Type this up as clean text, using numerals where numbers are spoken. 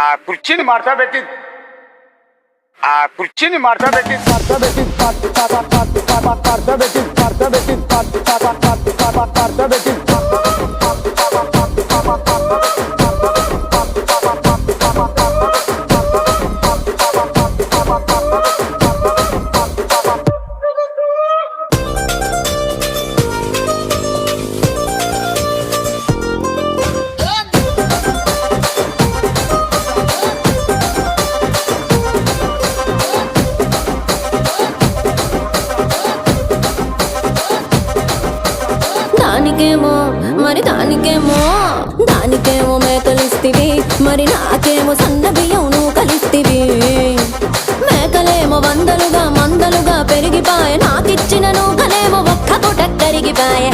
ఆ కుర్చీని మార్చబెట్టి దానికేమో మేకలిస్తివి, మరి నాకేమో సన్న బియ్యం నువ్వు కలిస్తివి. మేకలేమో వందలుగా మందలుగా పెరిగిపాయే, నాకిచ్చిన నూకలేమో ఒక్క పూట కరిగిపాయే.